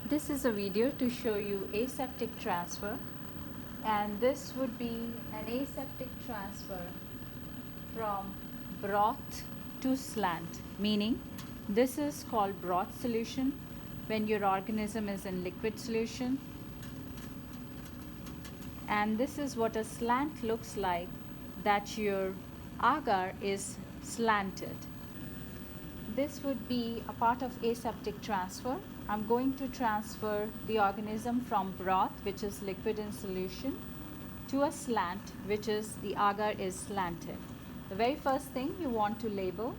This is a video to show you aseptic transfer, and this would be an aseptic transfer from broth to slant, meaning this is called broth solution when your organism is in liquid solution, and this is what a slant looks like, that your agar is slanted. This would be a part of aseptic transfer. I'm going to transfer the organism from broth, which is liquid in solution, to a slant, which is the agar is slanted. The very first thing you want to label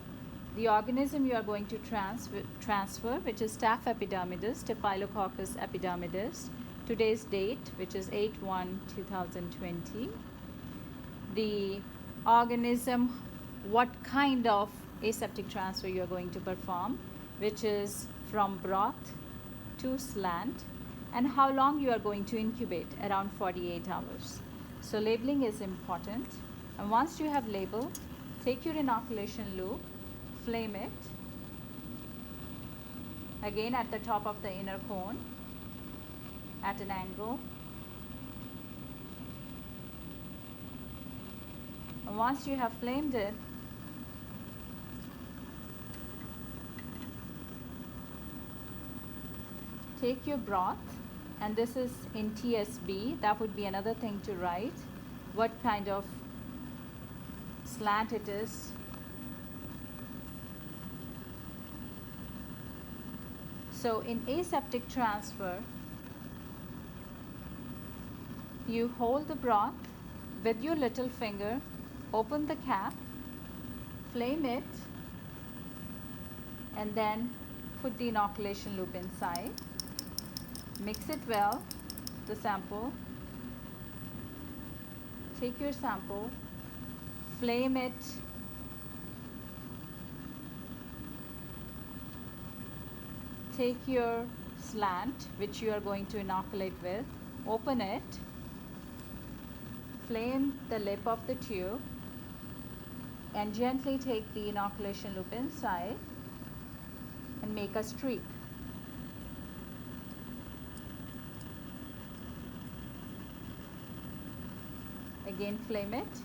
the organism you are going to transfer, which is Staph epidermidis, Staphylococcus epidermidis, today's date, which is 8/1/2020, the organism, what kind of aseptic transfer you are going to perform, which is from broth to slant, and how long you are going to incubate, around 48 hours. So labeling is important, and once you have labeled, take your inoculation loop, flame it again at the top of the inner cone at an angle, and once you have flamed it, take your broth, and this is in TSB. That would be another thing to write, what kind of slant it is. So in aseptic transfer, you hold the broth with your little finger, open the cap, flame it, and then put the inoculation loop inside. Mix it well, the sample. Take your sample, flame it, take your slant, which you are going to inoculate with, open it, flame the lip of the tube, and gently take the inoculation loop inside and make a streak. Again flame it,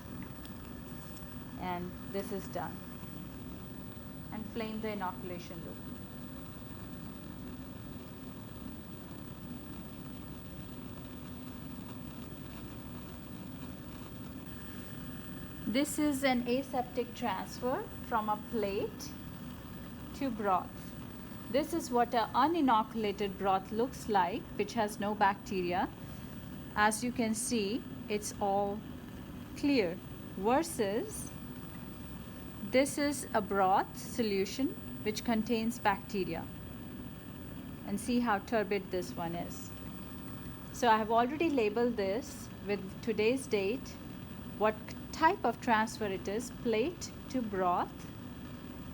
and this is done. And flame the inoculation loop. This is an aseptic transfer from a plate to broth. This is what an uninoculated broth looks like, which has no bacteria. As you can see, it's all clear, versus this is a broth solution which contains bacteria, and see how turbid this one is. So I have already labeled this with today's date, what type of transfer it is, plate to broth,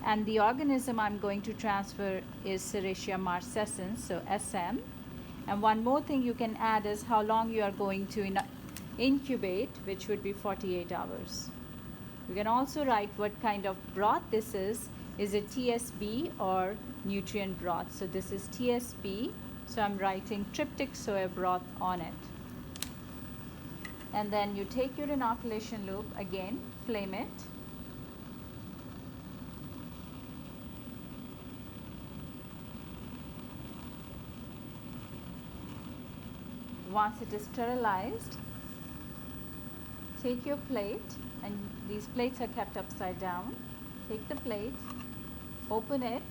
and the organism I'm going to transfer is Serratia marcescens, so SM. And one more thing you can add is how long you are going to incubate, which would be 48 hours. You can also write what kind of broth this is it TSB or nutrient broth? So this is TSB, so I'm writing tryptic soya broth on it. And then you take your inoculation loop, again flame it, once it is sterilized, take your plate, and these plates are kept upside down. Take the plate, open it,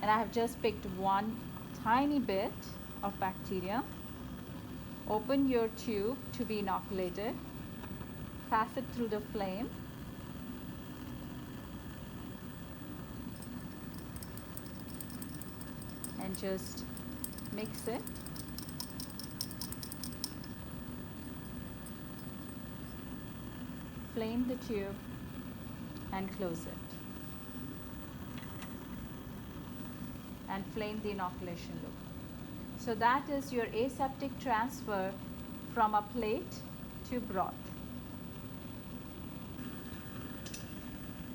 and I have just picked one tiny bit of bacteria. Open your tube to be inoculated, pass it through the flame, and just mix it. Flame the tube and close it. And flame the inoculation loop. So that is your aseptic transfer from a plate to broth.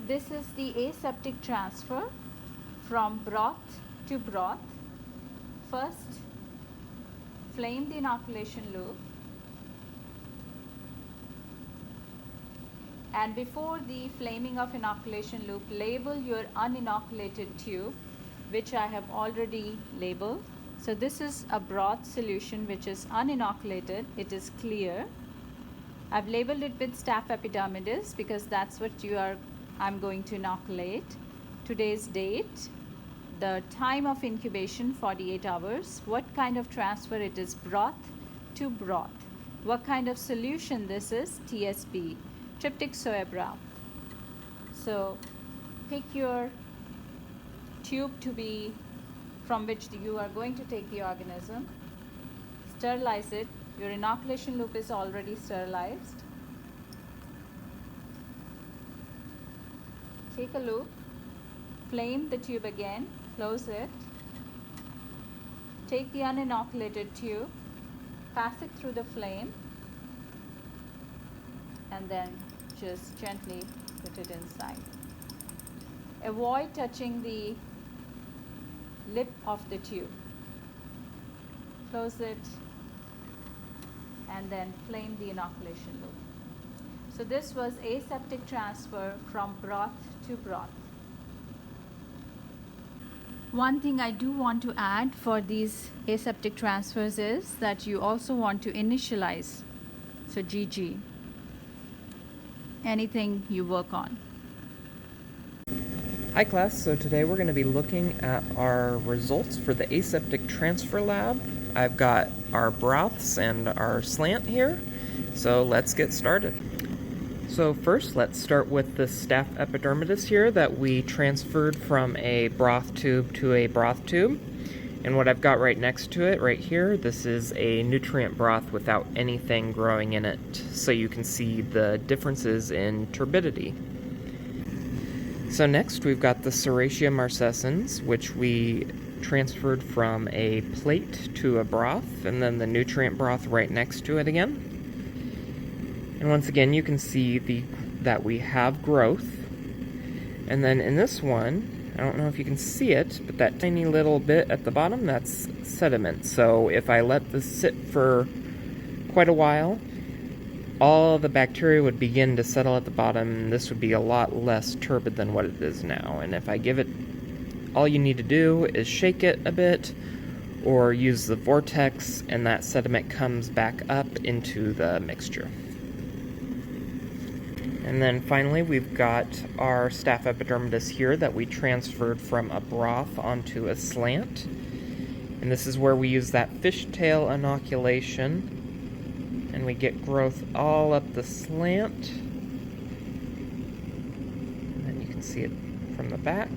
This is the aseptic transfer from broth to broth. First, flame the inoculation loop, and before the flaming of inoculation loop, label your uninoculated tube, which I have already labeled. So this is a broth solution which is uninoculated. It is clear. I've labeled it with staph epidermidis because that's what I'm going to inoculate. Today's date, the time of incubation 48 hours, what kind of transfer it is, broth to broth, what kind of solution this is, TSB, tryptic soy broth. So pick your tube to be from which you are going to take the organism, sterilize it. Your inoculation loop is already sterilized. Take a loop, flame the tube again, close it, take the uninoculated tube, pass it through the flame, and then just gently put it inside. Avoid touching the lip of the tube. Close it and then flame the inoculation loop. So this was aseptic transfer from broth to broth. One thing I do want to add for these aseptic transfers is that you also want to initialize. So GG, anything you work on. Hi class, so today we're going to be looking at our results for the aseptic transfer lab. I've got our broths and our slant here, so let's get started. So first, let's start with the staph epidermidis here that we transferred from a broth tube to a broth tube. And what I've got right next to it, right here, this is a nutrient broth without anything growing in it, so you can see the differences in turbidity. So next we've got the Serratia marcescens, which we transferred from a plate to a broth, and then the nutrient broth right next to it again. And once again you can see that we have growth. And then in this one, I don't know if you can see it, but that tiny little bit at the bottom, that's sediment. So if I let this sit for quite a while, all the bacteria would begin to settle at the bottom, and this would be a lot less turbid than what it is now. And if I give it, all you need to do is shake it a bit or use the vortex, and that sediment comes back up into the mixture. And then finally we've got our staph epidermidis here that we transferred from a broth onto a slant. And this is where we use that fishtail inoculation. And we get growth all up the slant. And then you can see it from the back.